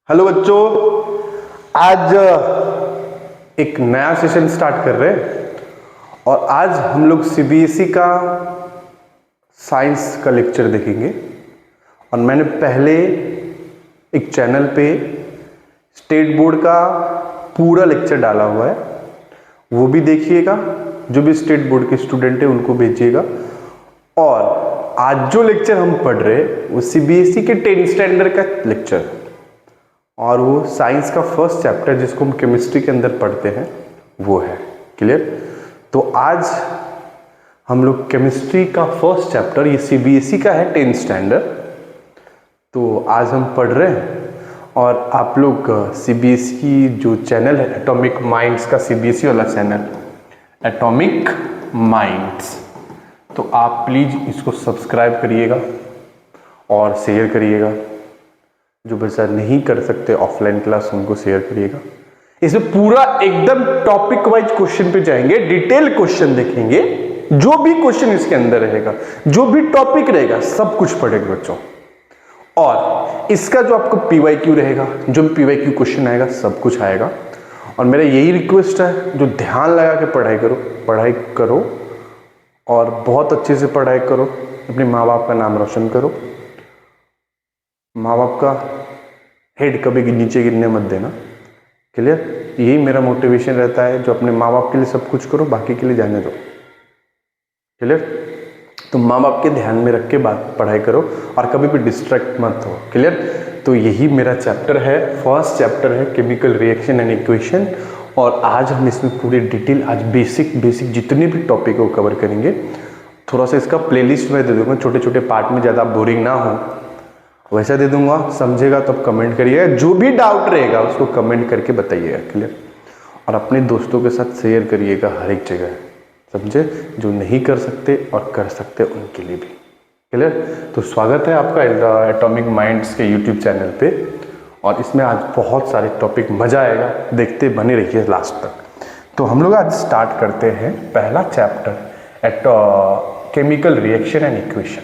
Hello बच्चों, आज एक नया सेशन स्टार्ट कर रहे हैं और आज हम लोग सीबीएसई का साइंस का लेक्चर देखेंगे। और मैंने पहले एक चैनल पे स्टेट बोर्ड का पूरा लेक्चर डाला हुआ है, वो भी देखिएगा। जो भी स्टेट बोर्ड के स्टूडेंट है उनको भेजिएगा। और आज जो लेक्चर हम पढ़ रहे हैं वो सीबीएसई के 10th स्टैंडर्ड का लेक्चर है और वो साइंस का फर्स्ट चैप्टर जिसको हम केमिस्ट्री के अंदर पढ़ते हैं वो है। क्लियर? तो आज हम लोग केमिस्ट्री का फर्स्ट चैप्टर, ये सीबीएसई का है 10th स्टैंडर्ड, तो आज हम पढ़ रहे हैं। और आप लोग सीबीएसई जो चैनल है एटॉमिक माइंड्स का, सीबीएसई वाला चैनल एटॉमिक माइंड्स, तो आप प्लीज़ इसको सब्सक्राइब करिएगा और शेयर करिएगा। जो बच्चा नहीं कर सकते ऑफलाइन क्लास उनको शेयर करिएगा। इसमें पूरा एकदम टॉपिक वाइज क्वेश्चन पे जाएंगे, डिटेल क्वेश्चन देखेंगे। जो भी क्वेश्चन इसके अंदर रहेगा, जो भी टॉपिक रहेगा, सब कुछ पढ़ेंगे बच्चों। और इसका जो आपको पीवाईक्यू रहेगा, जो भी पीवाईक्यू क्वेश्चन आएगा, सब कुछ आएगा। और मेरा यही रिक्वेस्ट है, जो ध्यान लगा के पढ़ाई करो और बहुत अच्छे से पढ़ाई करो। अपने माँ बाप का नाम रोशन करो। माँ बाप का हेड कभी नीचे गिरने मत देना। क्लियर? यही मेरा मोटिवेशन रहता है, जो अपने माँ बाप के लिए सब कुछ करो, बाकी के लिए जाने दो। क्लियर? तो माँ बाप के ध्यान में रख के बात पढ़ाई करो और कभी भी डिस्ट्रैक्ट मत हो। क्लियर? तो यही मेरा चैप्टर है, फर्स्ट चैप्टर है केमिकल रिएक्शन एंड इक्वेशन। और आज हम इसमें पूरी डिटेल, आज बेसिक जितने भी टॉपिक को कवर करेंगे। थोड़ा सा इसका प्लेलिस्ट में दे दूंगा, छोटे छोटे पार्ट में, ज़्यादा बोरिंग ना हो वैसा दे दूंगा। समझेगा तो आप कमेंट करिएगा, जो भी डाउट रहेगा उसको कमेंट करके बताइएगा। क्लियर? और अपने दोस्तों के साथ शेयर करिएगा हर एक जगह, समझे? जो नहीं कर सकते और कर सकते उनके लिए भी। क्लियर? तो स्वागत है आपका एटॉमिक माइंड्स के यूट्यूब चैनल पे। और इसमें आज बहुत सारे टॉपिक, मजा आएगा, देखते बने रहिए लास्ट तक। तो हम लोग आज स्टार्ट करते हैं पहला chapter, chemical reaction and equation.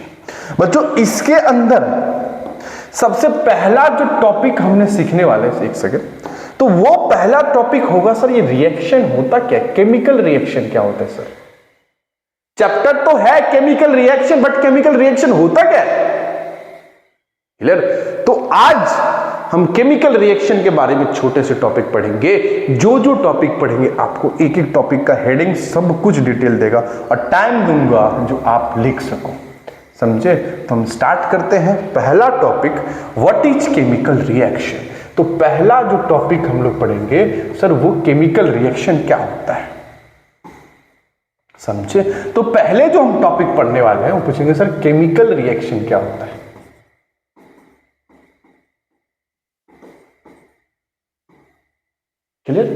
बच्चों, इसके अंदर सबसे पहला जो टॉपिक हमने सीखने वाले हैं, एक सेकेंड, तो वो पहला टॉपिक होगा सर, ये रिएक्शन होता क्या है? केमिकल रिएक्शन क्या होता है सर? चैप्टर तो है chemical reaction, but chemical reaction होता क्या है? क्लियर? तो आज हम केमिकल रिएक्शन के बारे में छोटे से टॉपिक पढ़ेंगे। जो टॉपिक पढ़ेंगे आपको एक एक टॉपिक का हेडिंग सब कुछ डिटेल देगा और टाइम दूंगा जो आप लिख सको, समझे? तो हम स्टार्ट करते हैं पहला topic, what is chemical reaction. तो पहला जो टॉपिक हम लोग पढ़ेंगे सर, वो केमिकल रिएक्शन क्या होता है, समझे? तो पहले जो हम टॉपिक पढ़ने वाले हैं वो पूछेंगे सर केमिकल रिएक्शन क्या होता है। क्लियर?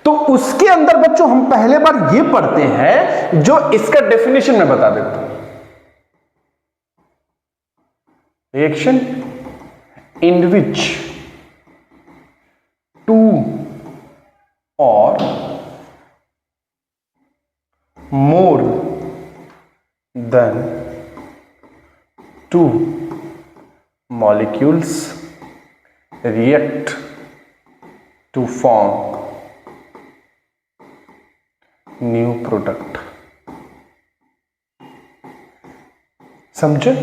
तो उसके अंदर बच्चों हम पहले बार ये पढ़ते हैं, जो इसका डेफिनेशन मैं बता देता हूं। Reaction in which two or more than two molecules react to form new product। समझे?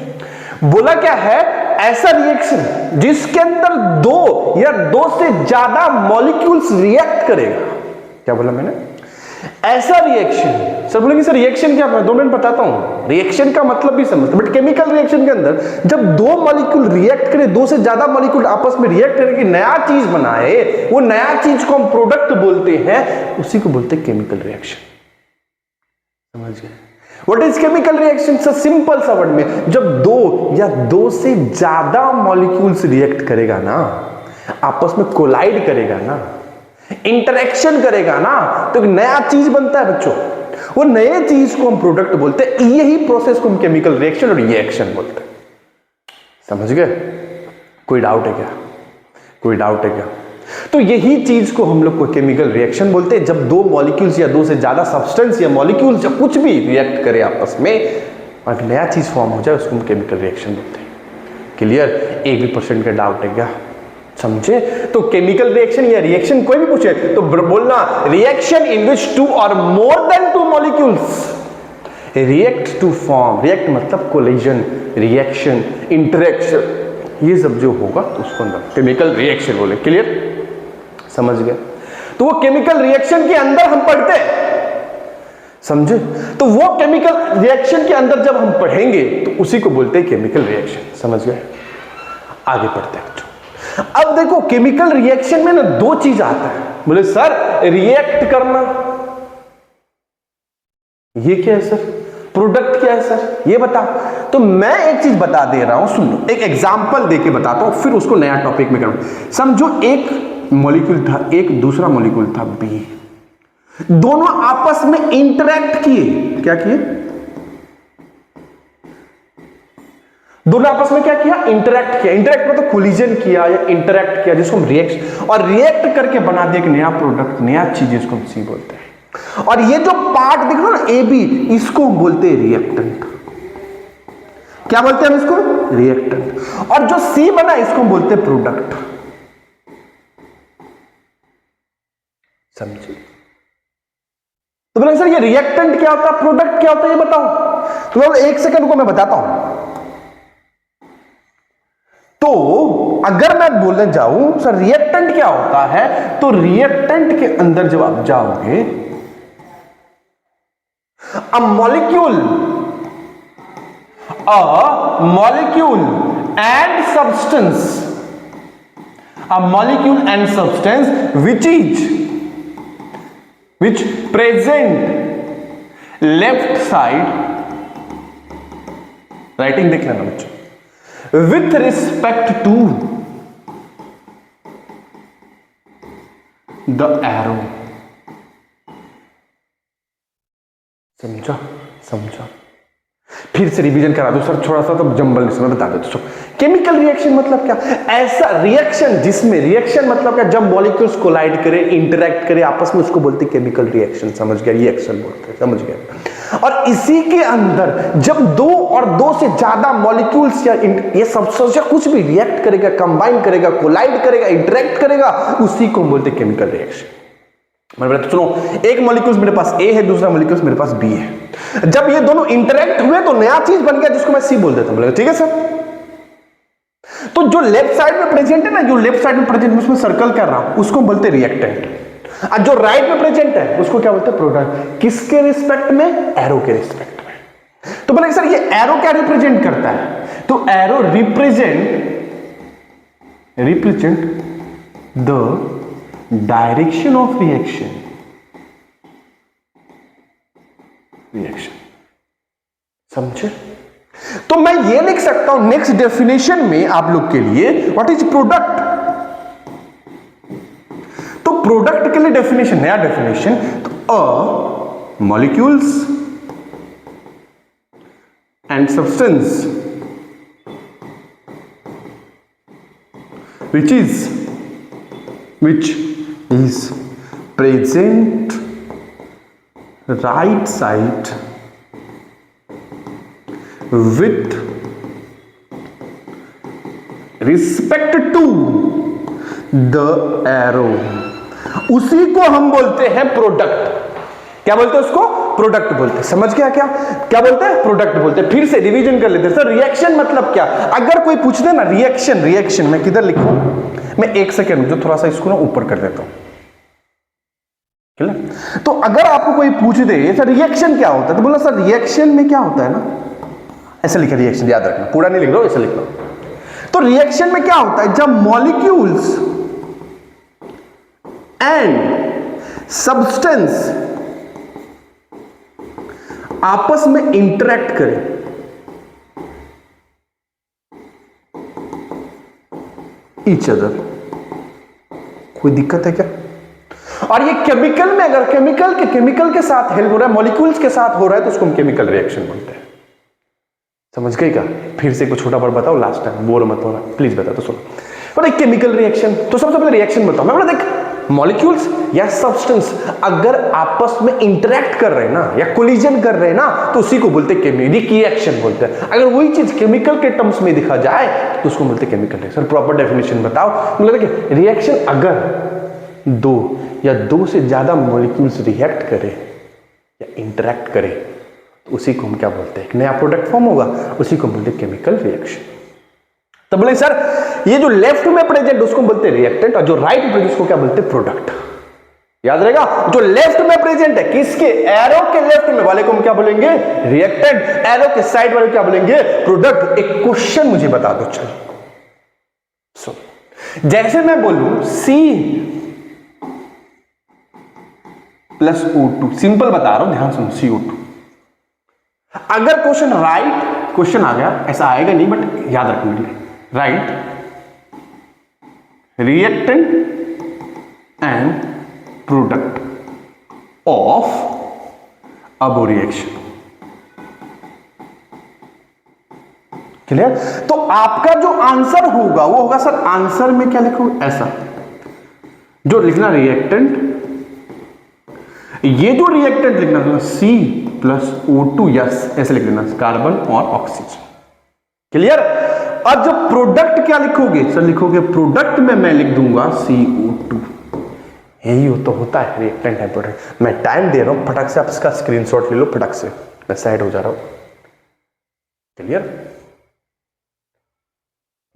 बोला क्या है? ऐसा रिएक्शन जिसके अंदर दो या दो से ज्यादा मॉलिक्यूल्स रिएक्ट करेगा। क्या बोला मैंने? ऐसा रिएक्शन। सर बोलेंगे सर रिएक्शन क्या है? 2 मिनट बताता हूं। रिएक्शन का मतलब भी समझते, बट केमिकल रिएक्शन के अंदर जब दो मॉलिक्यूल रिएक्ट करे, दो से ज्यादा मॉलिक्यूल आपस में रिएक्ट करके नया चीज बनाए, वो नया चीज को हम प्रोडक्ट बोलते हैं, उसी को बोलते हैं केमिकल रिएक्शन। समझ गए? What is chemical reaction? Sir simple सा वर्ड में, जब दो या दो से ज्यादा मॉलिक्यूल्स रिएक्ट करेगा ना, आपस में कोलाइड करेगा ना, इंटरेक्शन करेगा ना, तो एक नया चीज बनता है बच्चों। वो नए चीज को हम प्रोडक्ट बोलते हैं। यही प्रोसेस को हम केमिकल रिएक्शन और रिएक्शन बोलते हैं। समझ गए? कोई डाउट है क्या? कोई डाउट है क्या? तो यही चीज को हम लोग को केमिकल रिएक्शन बोलते हैं, जब दो मॉलिक्यूल्स या दो से ज्यादा सब्सटेंस या मॉलिक्यूल्स या कुछ भी रिएक्ट करे आपस में और नया चीज फॉर्म हो जाए, उसको हम केमिकल रिएक्शन बोलते हैं। क्लियर? 1% का डाउट है क्या? समझे? तो केमिकल रिएक्शन या रिएक्शन कोई भी पूछे तो बोलना रिएक्शन इन विच टू और more than two molecules react to form. React मतलब कोलिजन, रिएक्शन, इंटरेक्शन, ये सब जो होगा तो उसको अंदर केमिकल रिएक्शन बोले। क्लियर? समझ गए? तो वो केमिकल रिएक्शन के अंदर हम पढ़ते हैं, समझे? तो वो केमिकल रिएक्शन के अंदर जब हम पढ़ेंगे तो उसी को बोलते हैं केमिकल रिएक्शन। समझ गए? आगे पढ़ते हैं बच्चों। अब देखो केमिकल रिएक्शन में ना दो चीज आता है। बोले सर रिएक्ट करना, ये क्या है सर? प्रोडक्ट क्या है सर? ये बता। तो मैं एक चीज बता दे रहा हूं, सुन लो, एक एग्जांपल देके बताता हूं, फिर उसको नया टॉपिक में करूं। समझो एक मॉलिक्यूल था, एक दूसरा मॉलिक्यूल था बी, दोनों आपस में इंटरैक्ट किए। क्या किए? दोनों आपस में क्या किया? इंटरैक्ट किया। इंटरैक्ट मतलब कोलिजन किया या इंटरैक्ट किया, जिसको हम रिएक्ट, और रिएक्ट करके बना दिया एक नया प्रोडक्ट, नया चीज, जिसको हम सी बोलते हैं। और ये जो पार्ट दिख रहा है ना ए बी, इसको हम बोलते हैं रिएक्टेंट। क्या बोलते हैं हम इसको? रिएक्टेंट। और जो सी बना इसको हम बोलते हैं प्रोडक्ट। समझे? तो बोले सर ये रिएक्टेंट क्या होता है, प्रोडक्ट क्या होता है, ये बताओ। तो एक सेकंड को मैं बताता हूं। तो अगर मैं बोलने जाऊं सर रिएक्टेंट क्या होता है, तो रिएक्टेंट के अंदर जब आप जाओगे, a molecule and substance, a molecule and substance which present left side, writing देख लेना बच्चों, with respect to the arrow। समझा? समझा? फिर से रिवीजन करा दो सर, थोड़ा सा तो जंबल में बता दो दोस्तों। केमिकल रिएक्शन मतलब क्या? ऐसा रिएक्शन जिसमें, रिएक्शन मतलब क्या? जब मॉलिक्यूल्स कोलाइड करे, इंटरैक्ट करे आपस में, उसको बोलते हैं केमिकल रिएक्शन। समझ गया? रिएक्शन बोलते हैं। समझ गया? और इसी के अंदर जब दो और दो से ज्यादा मॉलिक्यूल्स या ये सब्सटेंस या कुछ भी रिएक्ट करेगा, कंबाइन करेगा, कोलाइड करेगा, इंटरैक्ट करेगा, उसी को बोलते हैं केमिकल रिएक्शन। तो सुनो, एक मॉलिक्यूल्स मेरे पास ए है, दूसरा मॉलिक्यूल्स मेरे पास बी है। जब ये दोनों इंटरैक्ट हुए तो नया चीज बन गया, जिसको मैं सी बोल देता हूं। ठीक है सर? तो जो लेफ्ट साइड में प्रेजेंट है ना, जो लेफ्ट साइड में प्रेजेंट, उसमें सर्कल कर रहा हूं, उसको बोलते हैं रिएक्टेंट। और जो राइट में प्रेजेंट है उसको क्या बोलते हैं? प्रोडक्ट। किसके रिस्पेक्ट में? एरो के रिस्पेक्ट में। तो बोले सर ये एरो क्या रिप्रेजेंट करता है? तो arrow represent the direction of reaction. समझे? तो मैं ये लिख सकता हूं नेक्स्ट डेफिनेशन में आप लोग के लिए, व्हाट इज प्रोडक्ट। तो प्रोडक्ट के लिए डेफिनेशन, नया डेफिनेशन, तो a molecules and substance which is present right side with respect to the arrow, उसी को हम बोलते हैं प्रोडक्ट। क्या बोलते हैं उसको? प्रोडक्ट बोलते हैं। समझ गया? क्या क्या बोलते हैं? प्रोडक्ट बोलते हैं। फिर से रिवीजन कर लेते हैं। सर रिएक्शन मतलब क्या? अगर कोई पूछ दे ना रिएक्शन मैं किधर लिखूं? मैं एक सेकेंड जो थोड़ा सा इसको ना ऊपर कर देता हूं। तो अगर आपको कोई पूछ दे सर रिएक्शन क्या होता है, तो बोला सर रिएक्शन में क्या होता है ना, ऐसे लिखा रिएक्शन, याद रखना, पूरा नहीं लिख रहा हूं, ऐसे लिख रहा हूं। तो रिएक्शन में क्या होता है? जब मॉलिक्यूल्स एंड सब्सटेंस आपस में इंटरैक्ट करें, ईच अदर। कोई दिक्कत है क्या? और ये केमिकल में, अगर केमिकल के साथ हेल्प हो रहा है, मॉलिक्यूल्स के साथ हो रहा है, तो उसको हम केमिकल रिएक्शन बोलते हैं। समझ गए क्या? फिर से कुछ छोटा बार बताओ, लास्ट टाइम बोर मत होना प्लीज। बता तो सुनो, केमिकल रिएक्शन। तो सबसे पहले रिएक्शन बताओ। मैं बोला देख मॉलिक्यूल्स या सब्सटेंस अगर आपस में इंटरेक्ट कर रहे हैं ना या कोलिजन कर रहे हैं ना तो उसी को बोलते हैं रिएक्शन बोलते हैं। अगर वही चीज केमिकल के टर्म्स में दिखा जाए तो उसको बोलते हैं केमिकल रिएक्शन। प्रॉपर डेफिनेशन बताओ। मतलब रिएक्शन अगर दो या दो से ज्यादा मॉलिक्यूल्स रिएक्ट करें या इंटरेक्ट करें तो उसी को हम क्या बोलते हैं, एक नया प्रोडक्ट फॉर्म होगा, उसी को बोलते हैं केमिकल रिएक्शन। तो बोले सर ये जो लेफ्ट में प्रेजेंट उसको बोलते हैं रिएक्टेंट और जो राइट में प्रेजेंट उसको क्या बोलते हैं, प्रोडक्ट। याद रहेगा, जो लेफ्ट में प्रेजेंट है किसके, एरो के लेफ्ट में वाले को हम क्या बोलेंगे, रिएक्टेंट। एरो के साइड वाले क्या बोलेंगे, प्रोडक्ट। एक क्वेश्चन मुझे बता दो, चलो सुन। जैसे मैं बोलूं C प्लस O2, सिंपल बता रहा हूं, ध्यान सुनो, CO2। अगर क्वेश्चन राइट क्वेश्चन आ गया, ऐसा आएगा नहीं बट याद रखने के लिए, right reactant and product of above reaction, clear. तो आपका जो आंसर होगा वो होगा, सर आंसर में क्या लिखो, ऐसा जो लिखना रिएक्टेंट, ये जो रिएक्टेंट लिखना C प्लस O2, यस ऐसे लिख देना, कार्बन और ऑक्सीजन, क्लियर। और जो प्रोडक्ट क्या लिखोगे, सर लिखोगे प्रोडक्ट में मैं लिख दूंगा CO2। यही हो तो होता है रिएक्टेंट है प्रोडक्ट। मैं टाइम दे रहा हूं, फटक से आप इसका स्क्रीनशॉट ले लो, फटक से, मैं साइड हो जा रहा हूं, क्लियर,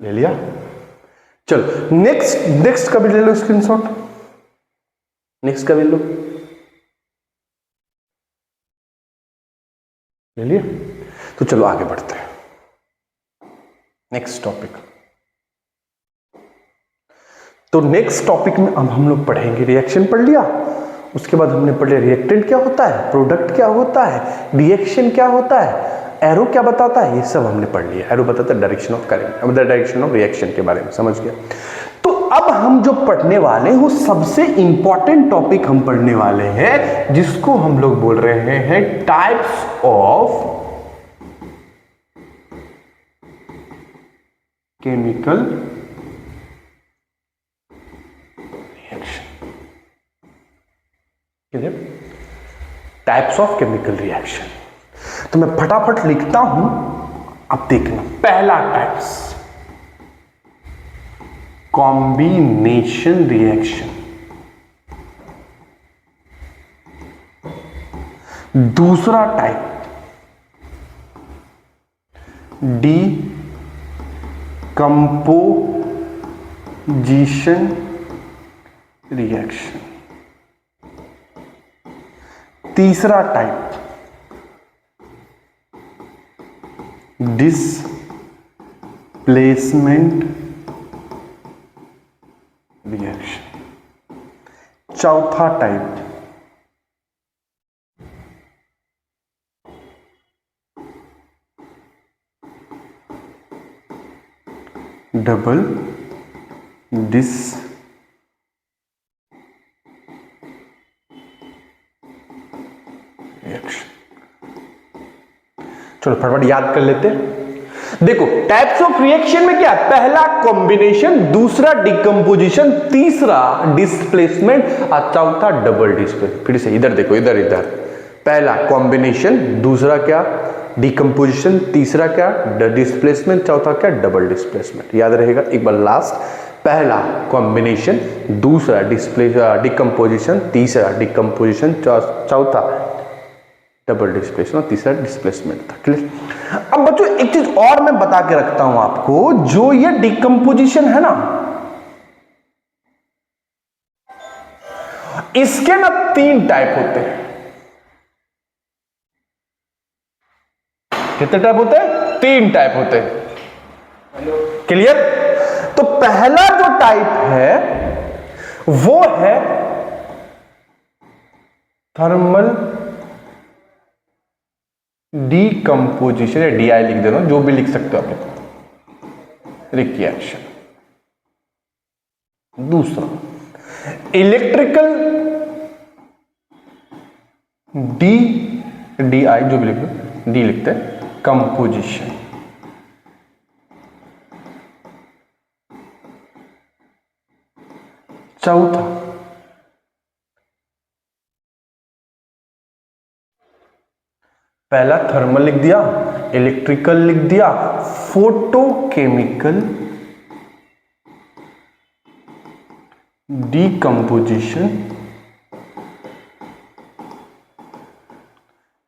ले लिया। चलो नेक्स्ट का भी ले लो स्क्रीनशॉट, नेक्स्ट का भी लो, ले लिया। तो चलो आगे बढ़ते हैं, नेक्स्ट टॉपिक। तो नेक्स्ट टॉपिक में अब हम लोग पढ़ेंगे, रिएक्शन पढ़ लिया, उसके बाद हमने पढ़ लिया रिएक्टेंट क्या होता है, प्रोडक्ट क्या होता है, रिएक्शन क्या होता है, एरो क्या बताता है, ये सब हमने पढ़ लिया। एरो बताता है डायरेक्शन ऑफ करंट, अब डायरेक्शन ऑफ रिएक्शन के बारे में समझ गया। तो अब हम जो पढ़ने वाले हैं वो सबसे इंपॉर्टेंट टॉपिक हम पढ़ने वाले हैं, जिसको हम लोग बोल रहे हैं types of chemical reaction, clear, types of chemical reaction. तो मैं फटाफट लिखता हूं, अब देखना। पहला टाइप्स, कॉम्बिनेशन रिएक्शन। दूसरा टाइप डिकम्पोजिशन रिएक्शन। तीसरा टाइप डिस्प्लेसमेंट रिएक्शन। चौथा टाइप डबल रिएक्शन। चलो फटाफट याद कर लेते हैं। देखो टाइप्स ऑफ रिएक्शन में क्या है, पहला कॉम्बिनेशन, दूसरा डिकम्पोजिशन, तीसरा डिस्प्लेसमेंट और चौथा डबल डिस्प्लेसमेंट। फिर से इधर देखो, इधर पहला कॉम्बिनेशन, दूसरा क्या डिकम्पोजिशन, तीसरा क्या डिस्प्लेसमेंट, चौथा क्या डबल डिस्प्लेसमेंट। याद रहेगा एक बार लास्ट, पहला कॉम्बिनेशन, दूसरा डिकम्पोजिशन, तीसरा डिकम्पोजिशन, चौथा डबल डिस्प्लेसमेंट और तीसरा डिस्प्लेसमेंट था, क्लियर। अब बच्चों एक चीज और मैं बता के रखता हूं आपको, जो ये डिकम्पोजिशन है ना, इसके ना 3 टाइप होते हैं। कितने टाइप होते हैं, 3 टाइप होते हैं, क्लियर। तो पहला जो टाइप है वो है थर्मल डिकम्पोजिशन, या DI लिख दे रहा हूं, जो भी लिख सकते हो आप रिएक्शन। दूसरा इलेक्ट्रिकल DI, जो भी लिखो, डी लिखते हैं, कंपोजिशन। चौथा पहला थर्मल लिख दिया, इलेक्ट्रिकल लिख दिया, फोटोकेमिकल, डीकंपोजिशन,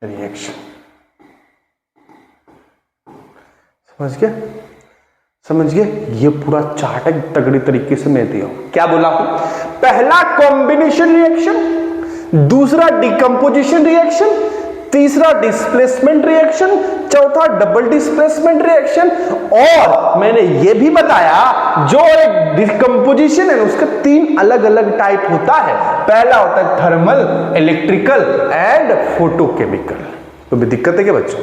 रिएक्शन। समझ गया? समझ गए? ये पूरा चार्ट है, तगड़ी तरीके से मैं दिया। क्या बोला? पहला कॉम्बिनेशन रिएक्शन, दूसरा डिकम्पोजिशन रिएक्शन, तीसरा डिस्प्लेसमेंट रिएक्शन, चौथा डबल डिस्प्लेसमेंट रिएक्शन, और मैंने ये भी बताया जो एक डिकम्पोजिशन है उसका 3 अलग अलग टाइप होता है। पहला होता है थर्मल, इलेक्ट्रिकल एंड फोटोकेमिकल। तो भी दिक्कत है क्या बच्चों?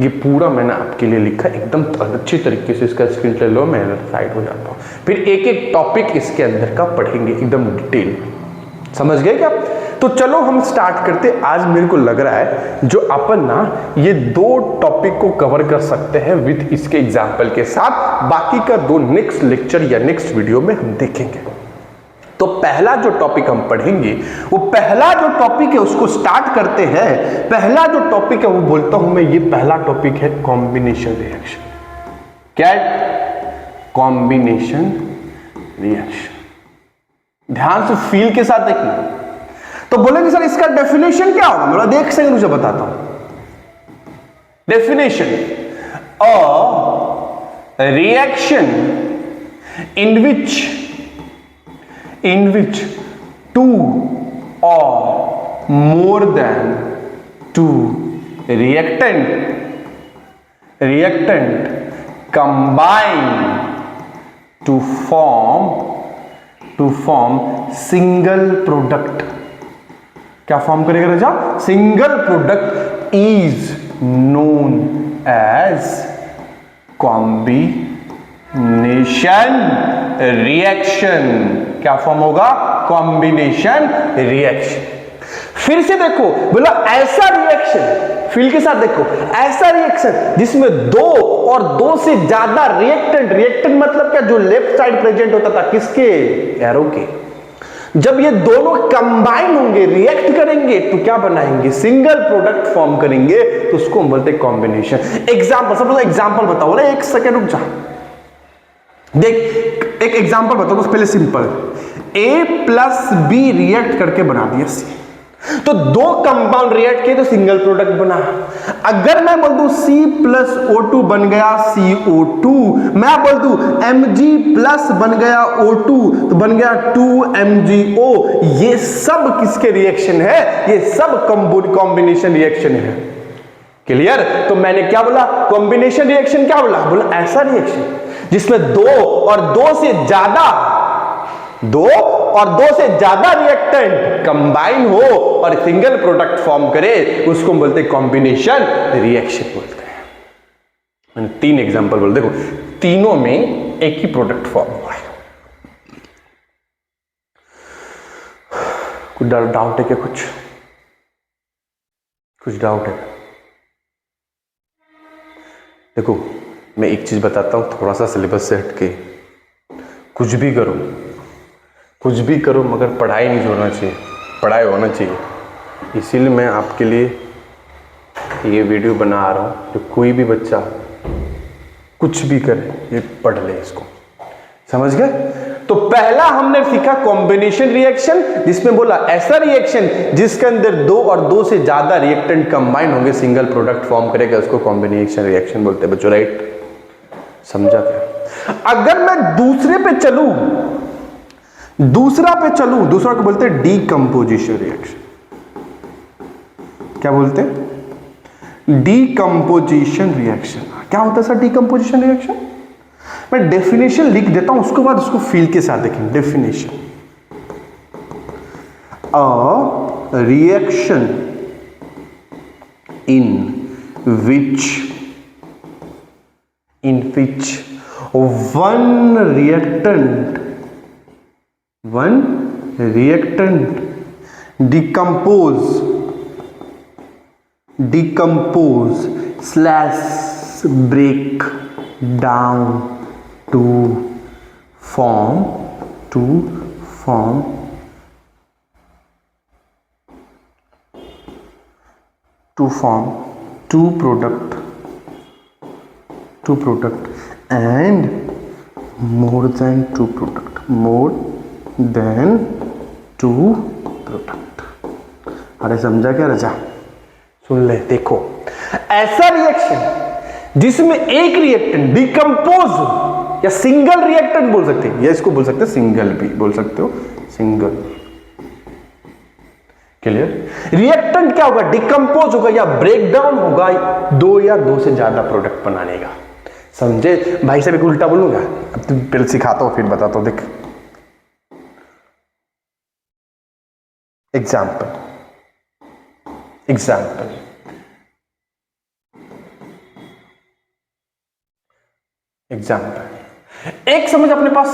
ये पूरा मैंने आपके लिए लिखा, एकदम अच्छी तरीके से इसका स्क्रीन ले लो, मैं साइड हो जाता हूँ। फिर एक एक टॉपिक इसके अंदर का पढ़ेंगे एकदम डिटेल। समझ गए क्या? तो चलो हम स्टार्ट करते। आज मेरे को लग रहा है जो अपन ना ये 2 टॉपिक को कवर कर सकते हैं विद इसके एग्जाम्पल के साथ, बाकी का 2 नेक्स्ट लेक्चर या नेक्स्ट वीडियो में हम देखेंगे। तो पहला जो टॉपिक हम पढ़ेंगे, वो पहला जो टॉपिक है उसको स्टार्ट करते हैं। पहला जो टॉपिक है वो बोलता हूं मैं, ये पहला टॉपिक है कॉम्बिनेशन रिएक्शन। क्या है? Combination reaction. ध्यान से फील के साथ देखना। तो बोलेंगे सर इसका डेफिनेशन क्या होगा? बोला देख सेकंड मुझे बताता हूं। Definition, a reaction in which 2 or more than 2 reactant combine to form single product। क्या फॉर्म करेगा राजा? Single product is known as combination reaction. क्या फॉर्म होगा? Combination reaction. फिर से देखो, बोला ऐसा रिएक्शन, फील के साथ देखो, ऐसा रिएक्शन जिसमें 2 और 2 से ज्यादा रिएक्टेंट मतलब क्या? जो लेफ्ट साइड प्रेजेंट होता था किसके? एरो के। जब ये दोनों कंबाइन होंगे, रिएक्ट करेंगे, तो क्या बनाएंगे? सिंगल प्रोडक्ट फॉर्म करेंगे, तो उसको हम बोलते हैं कॉम्बिनेशन। एग्जांपल, सब एग्जांपल बताओ। बोले 1 सेकेंड रुक जा, देख एक एग्जांपल बताओ। पहले simple, A plus B react करके बना दिया C, तो 2 कंपाउंड रिएक्ट किए तो सिंगल प्रोडक्ट बना। अगर मैं बोल दूं C प्लस O2 बन गया CO2, मैं बोल दूं Mg प्लस बन गया O2 तो बन गया 2MgO। ये सब किसके रिएक्शन है? ये सब कॉम्बिनेशन रिएक्शन है। क्लियर? तो मैंने क्या बोला? कॉम्बिनेशन रिएक्शन क्या बोला? बोला ऐसा रिएक्शन जिसमें 2 और 2 से ज्यादा रिएक्टेंट कंबाइन हो और सिंगल प्रोडक्ट फॉर्म करे, उसको हम बोलते हैं कॉम्बिनेशन रिएक्शन बोलते हैं। मैंने 3 एग्जांपल बोल, देखो तीनों में एक ही प्रोडक्ट फॉर्म हुआ है। कुछ डाउट है क्या? कुछ डाउट है? देखो मैं एक चीज बताता हूं, थोड़ा सा सिलेबस से हटके। कुछ भी करो मगर पढ़ाई नहीं छोड़ना चाहिए, पढ़ाई होना चाहिए। इसीलिए मैं आपके लिए ये वीडियो बना रहा हूं। जो कोई भी बच्चा कुछ भी करे, ये पढ़ ले इसको। समझ गए? तो पहला हमने सीखा कॉम्बिनेशन रिएक्शन, जिसमें बोला ऐसा रिएक्शन जिसके अंदर 2 और 2 से ज्यादा रिएक्टेंट कंबाइन होंगे, सिंगल प्रोडक्ट फॉर्म करेगा, उसको कॉम्बिनेशन रिएक्शन बोलते हैं बच्चों। राइट? समझा क्या? अगर मैं दूसरे पे चलूं, दूसरा को बोलते हैं डीकंपोजिशन रिएक्शन। क्या बोलते हैं? Decomposition reaction. क्या होता है सर डीकंपोजिशन रिएक्शन? मैं डेफिनेशन लिख देता हूं, उसके बाद उसको फील के साथ देखेंगे। Definition, a reaction in which one reactant decompose / break down to form two product and more than two product. अरे समझा क्या रजा? सुन ले, देखो ऐसा रिएक्शन जिसमें एक रिएक्टेंट डिकम्पोज हो, या सिंगल रिएक्टेंट बोल सकते हैं, या इसको बोल सकते हैं सिंगल भी बोल सकते हो, सिंगल। क्लियर? रिएक्टेंट क्या होगा? डिकम्पोज होगा या ब्रेकडाउन होगा दो या दो से ज्यादा प्रोडक्ट बनाने का। समझे? भाई साहब एक उल्टा बोलूंगा, अब तुम पहले सिखाता हूं फिर बताता हूं। देख एग्जाम्पल एक समझ अपने पास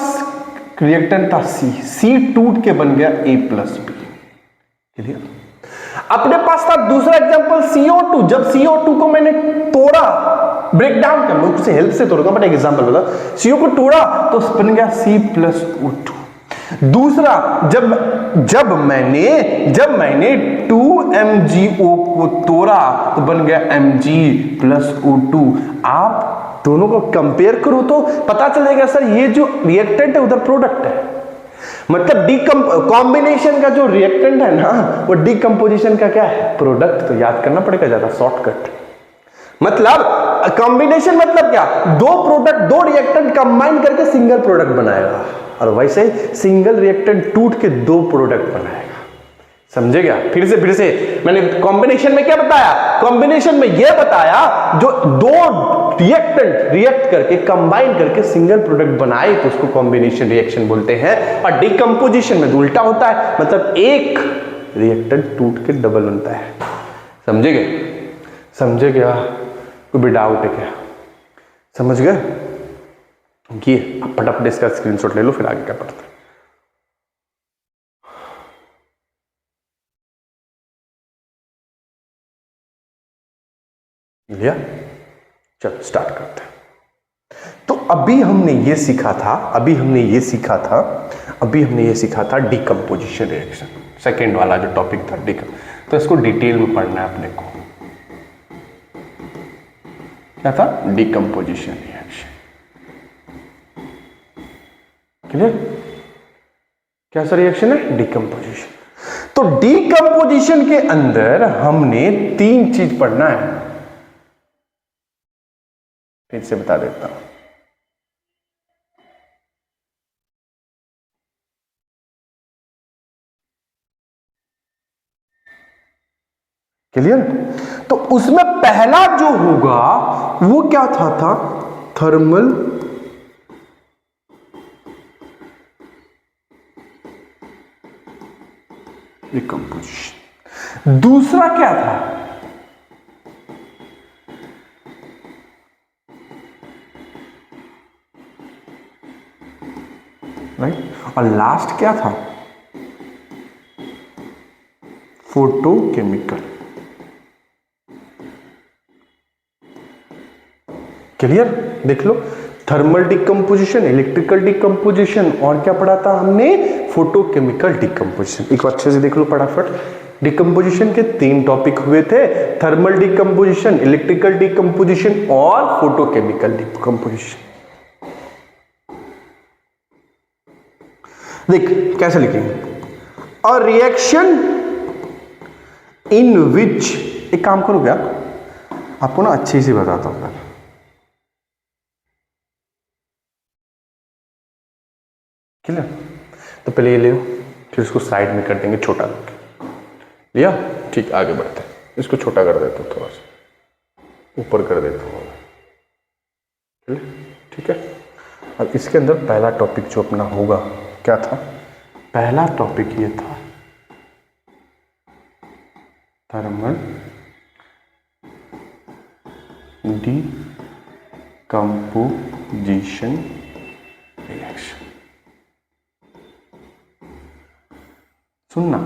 रिएक्टेंट था सी टूट के बन गया A+B। क्लियर? अपने पास था दूसरा एग्जांपल CO2। जब CO2 को मैंने तोड़ा, ब्रेकडाउन किया, मैं उससे हेल्प से तोड़ूंगा बट एग्जांपल बोला, CO को तोड़ा तो बन गया C+O2। दूसरा, जब मैंने 2MgO को तोड़ा तो बन गया Mg+O2। आप दोनों को कंपेयर करो तो पता चलेगा सर ये जो रिएक्टेंट है उधर प्रोडक्ट है। मतलब कॉम्बिनेशन का जो रिएक्टेंट है ना, वो डिकम्पोजिशन का क्या है? प्रोडक्ट। तो याद करना पड़ेगा ज्यादा शॉर्टकट। मतलब कॉम्बिनेशन मतलब क्या? दो रिएक्टेंट कंबाइन करके सिंगल प्रोडक्ट बनाएगा, और वैसे सिंगल रिएक्टेंट टूट के दो प्रोडक्ट बनाएगा। समझे क्या? फिर से मैंने कॉम्बिनेशन में क्या बताया? कॉम्बिनेशन में यह बताया जो दो रिएक्टेंट रिएक्ट करके कंबाइन करके सिंगल प्रोडक्ट बनाए तो उसको कॉम्बिनेशन रिएक्शन बोलते हैं। और डिकम्पोजिशन में उल्टा होता है, मतलब एक रिएक्टेंट टूट के डबल बनता है। समझे क्या? कोई भी डाउट है क्या? समझ गए? ये अब फटाफट इसका स्क्रीनशॉट ले लो, फिर आगे क्या पढ़ते हैं। लिया? चलो स्टार्ट करते हैं। तो अभी हमने ये सीखा था डिकम्पोजिशन रिएक्शन, सेकेंड वाला जो टॉपिक था तो इसको डिटेल में पढ़ना है अपने को। क्या था? Decomposition reaction. क्लियर? क्या सा रिएक्शन है? डिकम्पोजिशन। तो डिकम्पोजिशन के अंदर हमने तीन चीज पढ़ना है, फिर से बता देता हूं। क्लियर? तो उसमें पहला जो होगा वो क्या था थर्मल डिकम्पोजिशन। दूसरा क्या था? राइट? और लास्ट क्या था? फोटोकेमिकल। क्लियर? देख लो, थर्मल डिकम्पोजिशन, इलेक्ट्रिकल डिकम्पोजिशन, और क्या पढ़ा था हमने? Photochemical decomposition. एक बार अच्छे से देख लो फटाफट। डिकम्पोजिशन के तीन टॉपिक हुए थे, थर्मल डिकम्पोजिशन, इलेक्ट्रिकल डिकम्पोजिशन और फोटोकेमिकल डिकम्पोजिशन। देख कैसे लिखेंगे? अ रिएक्शन इन विच, एक काम करो क्या, आपको ना अच्छे से बताता हूं पहले। क्लियर? तो पहले ये ले लो, फिर इसको साइड में कर देंगे छोटा करके। लिया? ठीक, आगे बढ़ते हैं। इसको छोटा कर देता हूं, थोड़ा सा ऊपर कर देता हूं। ठीक है? अब इसके अंदर पहला टॉपिक जो अपना होगा क्या था? पहला टॉपिक ये था थर्मल डिकम्पोजिशन रिएक्शन। सुनना,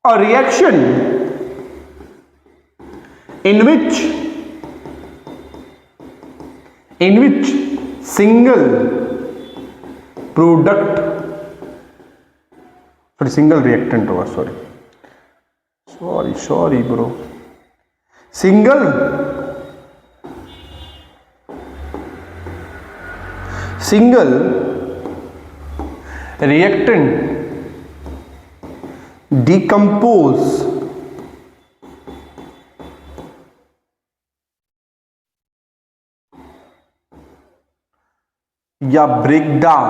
a reaction in which single product, single reactant होगा, sorry bro, single reactant decompose या break down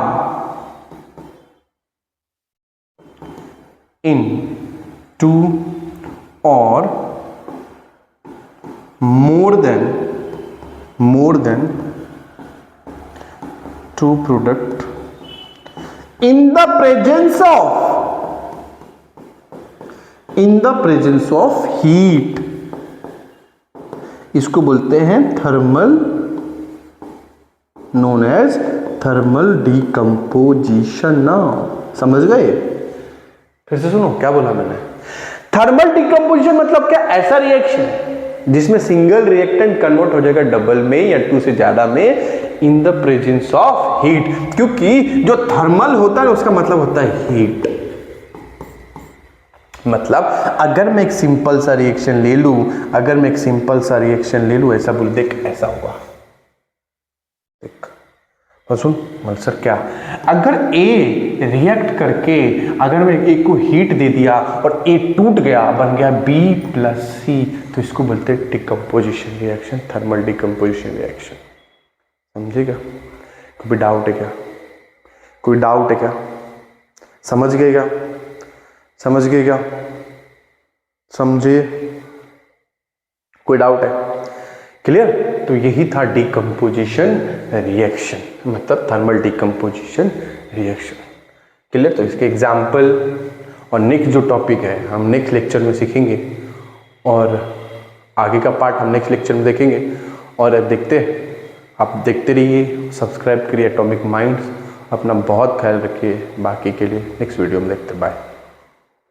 in two or more than two product in the presence of heat, इसको बोलते हैं thermal, known as thermal decomposition. ना समझ गए? फिर से सुनो क्या बोला मैंने। थर्मल डिकम्पोजिशन मतलब क्या? ऐसा रिएक्शन जिसमें सिंगल रिएक्टेंट कन्वर्ट हो जाएगा डबल में या टू से ज्यादा में in the presence of heat, क्योंकि जो थर्मल होता है उसका मतलब होता है हीट। मतलब अगर मैं एक सिंपल सा रिएक्शन ले लूं, ऐसा बोल, देख ऐसा होगा, देख और सुन सर क्या, अगर ए रिएक्ट करके अगर मैं ए को हीट दे दिया और ए टूट गया, बन गया बी प्लस सी, तो इसको बोलते हैं decomposition reaction, thermal decomposition reaction. समझेगा? कोई डाउट है क्या? समझ गए क्या? समझे? कोई डाउट है? क्लियर? तो यही था डिकम्पोजिशन रिएक्शन, मतलब थर्मल डिकम्पोजिशन रिएक्शन। क्लियर? तो इसके एग्जाम्पल और नेक्स्ट जो टॉपिक है हम नेक्स्ट लेक्चर में सीखेंगे, और आगे का पार्ट हम नेक्स्ट लेक्चर में देखेंगे। और अब आप देखते रहिए, सब्सक्राइब करिए एटॉमिक माइंड्स। अपना बहुत ख्याल रखिए। बाकी के लिए नेक्स्ट वीडियो में देखते, बाय।